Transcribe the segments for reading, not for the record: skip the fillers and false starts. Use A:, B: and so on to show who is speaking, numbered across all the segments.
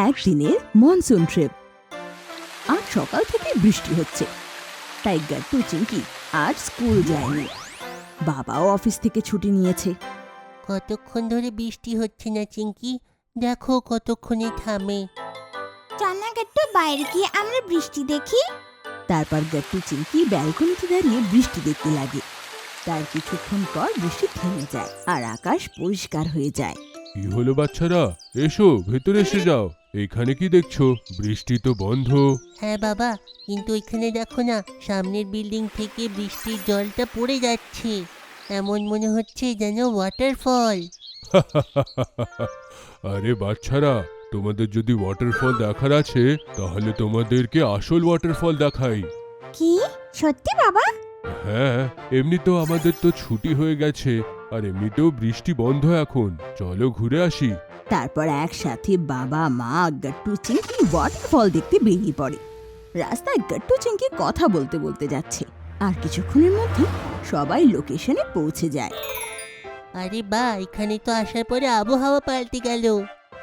A: একদিনের monsoon trip. আজ সকাল থেকে বৃষ্টি হচ্ছে, তাই গাট্টু চিংকি আজ স্কুল যায়নি। বাবাও অফিস থেকে ছুটি নিয়েছে।
B: কতক্ষণ ধরে বৃষ্টি হচ্ছে না চিঙ্কি, দেখো কতক্ষণে থামে।
C: চল না গাট্টু, বাইরে গিয়ে আমরা বৃষ্টি দেখি।
A: তারপর গাট্টু চিংকি ব্যালকনিতে দাঁড়িয়ে বৃষ্টি দেখতে লাগে। তার কিছুক্ষণ পর বৃষ্টি থেমে যায় আর আকাশ পরিষ্কার হয়ে যায়।
D: কি হলো বাচ্চারা, এসো ভেতরে এসে যাও। এখানে কি দেখছো? বৃষ্টি তো বন্ধ।
B: হ্যাঁ বাবা, কিন্তু এখানে দেখো না, সামনের বিল্ডিং থেকে বৃষ্টির জলটা পড়ে যাচ্ছে। এমন মনে হচ্ছে যেন ওয়াটারফল।
D: আরে বাচ্চারা, তোমাদের যদি ওয়াটারফল দেখার আছে তাহলে তোমাদেরকে আসল ওয়াটারফল দেখাই।
C: কি সত্যি বাবা?
D: হ্যাঁ, এমনিতেও আমাদের তো ছুটি হয়ে গেছে, আর এমনিতেও বৃষ্টি বন্ধ এখন। চলো ঘুরে আসি।
A: তারপর একসাথে বাবা মা গাট্টু চিংকি ওয়াটারফল দেখতে বেরিয়ে পড়ে। রাস্তায় গাট্টু চিংকি কথা বলতে বলতে যাচ্ছে, আর কিছুক্ষণের মধ্যে সবাই লোকেশনে পৌঁছে যায়।
B: আরে বা, এখানে তো আসার পরে আবহাওয়া পাল্টে গেল।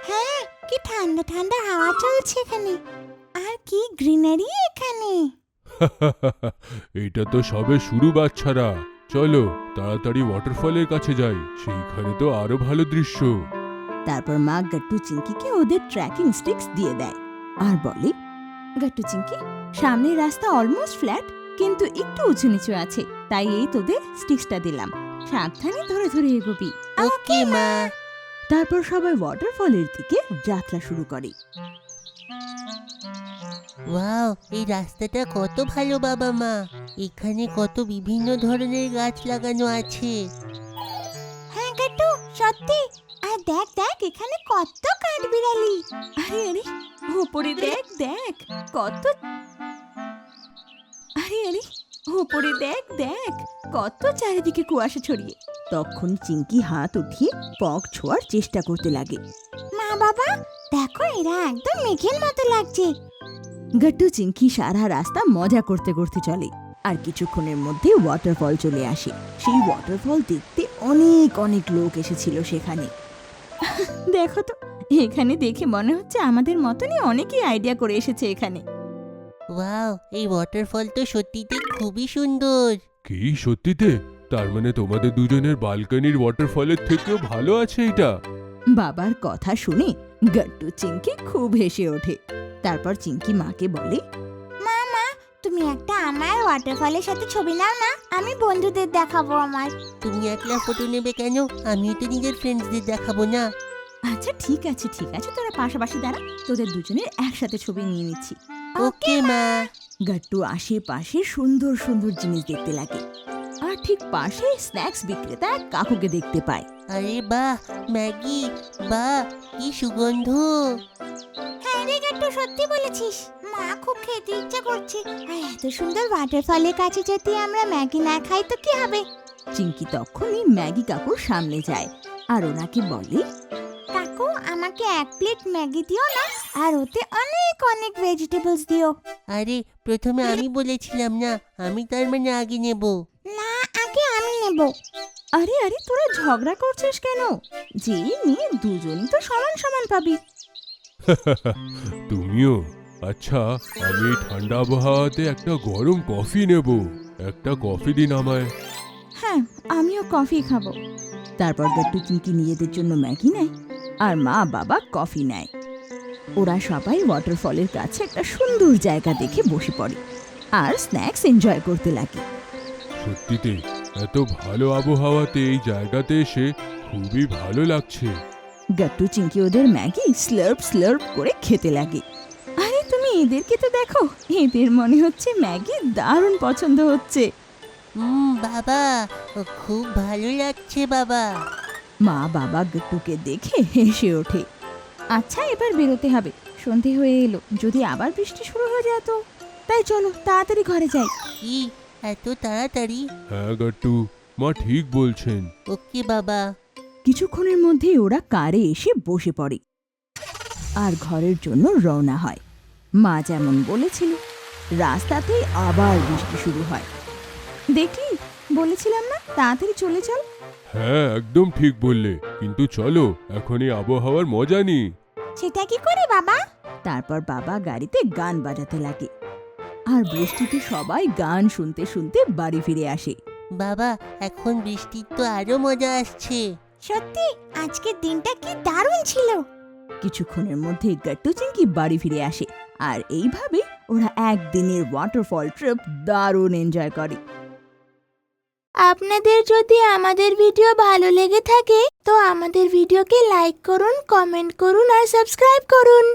C: হ্যাঁ, কি ঠান্ডা ঠান্ডা হাওয়া চলছে এখানে, আর কি গ্রিনারি এখানে।
D: এটা তো সবে শুরু বাচ্চারা। চলো তাড়াতাড়ি ওয়াটারফলের কাছে যাই, সেইখানে তো আরো ভালো দৃশ্য।
A: তারপর মা গাট্টু চিংকিকে ওদের ট্র্যাকিং স্টিক্স দিয়ে দেয় আর বলে, গাট্টু চিংকি, সামনের রাস্তা অলমোস্ট ফ্ল্যাট, কিন্তু একটু উঁচু নিচু আছে, তাই এই তোদের স্টিক্সটা দিলাম। সাবধানে ধরে ধরে এগোবি।
B: ওকে মা।
A: তারপর সবাই ওয়াটারফলের দিকে যাত্রা শুরু করে।
B: ওয়াও, এই রাস্তাটা কত ভালো বাবা মা। এখানে কত বিভিন্ন ধরনের গাছ লাগানো আছে।
C: হ্যাঁ গাট্টু, সত্যি। আর দেখ দেখ, এখানে কত কাঠবিড়ালি।
A: আরে আরে, ওপরে দেখ দেখ কত, আরে আরে, ওপরে দেখ দেখ কত চারিদিকে কুয়াশা ছড়িয়ে। তখন চিংকি হাত উঠিয়ে পক ছোঁয়ার চেষ্টা করতে লাগে।
C: মা বাবা, দেখো এরা একদম মেঘের মতো লাগছে।
A: গাট্টু চিংকি সারা রাস্তা মজা করতে করতে চলে, আর কিছুক্ষণের মধ্যে ওয়াটারফল চলে আসে। সেই ওয়াটারফল দেখতে অনেক অনেক লোক এসেছিল সেখানে। দেখো তো, এখানে দেখে মনে হচ্ছে আমাদের মতনই অনেকেই আইডিয়া করে এসেছে এখানে।
B: ওয়াও, এই ওয়াটারফল তো সত্যিতে খুবই সুন্দর।
D: কি সত্যিতে? তার মানে তোমাদের দুজনের বালকনির ওয়াটারফলের থেকেও ভালো আছে এটা?
A: বাবার কথা শুনে গাট্টু চিংকি খুব হেসে ওঠে। তারপর চিংকি মাকে বলে,
C: মা মা, তুমি একটা আমার ওয়াটারফলের সাথে ছবি নাও না, আমি বন্ধুদের দেখাবো আমার।
B: তুমি একলা ফটো নেবে কেন? আমিও তো নিজের ফ্রেন্ডসদের দেখাবো না?
A: আচ্ছা ঠিক আছে ঠিক আছে, তোরা পাশাপাশি দাঁড়া, তোদের দুজনের একসাথে ছবি নিয়ে নিচ্ছি।
B: ওকে মা।
A: গাট্টু আশেপাশে সুন্দর সুন্দর জিনিস দেখতে লাগে, আর ঠিক পাশে স্ন্যাক্স বিক্রেতা এক কাকুকে দেখতে পায়।
B: আরে বাহ, ম্যাগি, বাহ কি সুগন্ধ।
C: হ্যাঁ রে গাট্টু, সত্যি বলেছিস। মা খুব খেতে ইচ্ছা করছে, আর এত সুন্দর ওয়াটারফলের কাছে যদি আমরা ম্যাগি না খাই তো কি হবে।
A: চিংকি তখনই ম্যাগি কাকুর সামনে যায় আর ওনাকে বলে,
C: কাকু, আমাকে এক প্লেট ম্যাগি দিও না, আর ওতে অনেক অনেক ভেজিটেবলস দিও।
B: আরে প্রথমে আমি বলেছিলাম না, আমি তার মানে আগে নেব।
C: না, আগে আমি নেব।
A: আরে আরে, তোরা ঝগড়া করছিস কেন? যে নিয়ে দুজনই তো সমান সমান পাবি।
D: তুমিও? আচ্ছা, আমি এই ঠান্ডা আবহাওয়াতে একটা গরম কফি নেব। একটা কফি দিন আমায়।
A: হ্যাঁ, আমিও কফি খাবো। তারপর গাট্টু চিংকি নিজেদের জন্য ম্যাগি নেয় আর মা বাবা কফি নেয়। ওরা সবাই ওয়াটারফলের কাছে একটা সুন্দর জায়গা দেখে বসে পড়ে আর স্ন্যাক্স এনজয় করতে লাগে।
D: সত্যিতে এত ভালো আবহাওয়াতে এই জায়গাতে এসে খুবই ভালো লাগছে।
A: গাট্টু চিংকি ওদের ম্যাগি স্লার্প স্লার্প করে খেতে লাগে। আরে তুমি এদেরকে তো দেখো, এদের মনে হচ্ছে ম্যাগি দারুণ পছন্দ হচ্ছে।
B: বাবা, ও খুব ভালো লাগছে বাবা।
A: মা বাবা গাট্টুকে দেখে হেসে ওঠে। আচ্ছা, এবার বেরোতে হবে, সন্ধে হয়ে এলো, যদি আবার বৃষ্টি শুরু হয়ে যায় তো। তাই চলো তাড়াতাড়ি ঘরে যাই।
B: কি এত তাড়াতাড়ি?
D: হ্যাঁ গাট্টু, মা ঠিক বলছেন।
B: ওকে বাবা।
A: কিছুক্ষণের মধ্যেই ওরা কারে এসে বসে পড়ে আর ঘরের জন্য রওনা হয়। মা যেমন বলেছিল, রাস্তাতেই আবার বৃষ্টি শুরু হয়। দেখলি, বলেছিলাম না, তাড়াতাড়ি চলে চল।
D: হ্যাঁ একদম ঠিক বললে, কিন্তু চলো এখন এই আবহাওয়ার মজা নিই।
C: সেটা কি করে বাবা?
A: তারপর বাবা গাড়িতে গান বাজাতে লাগে আর বৃষ্টিতে সবাই গান শুনতে শুনতে বাড়ি ফিরে আসে।
B: বাবা, এখন বৃষ্টির তো আরো মজা আসছে।
C: সত্যি আজকের দিনটা কি দারুণ ছিল।
A: কিছুক্ষণের মধ্যে গাট্টু চিংকি বাড়ি ফিরে আসে আর এইভাবে ওরা একদিনের ওয়াটারফল ট্রিপ দারুণ এনজয় করে।
C: আপনাদের যদি আমাদের ভিডিও ভালো লেগে থাকে তো আমাদের ভিডিওকে লাইক করুন, কমেন্ট করুন আর সাবস্ক্রাইব করুন।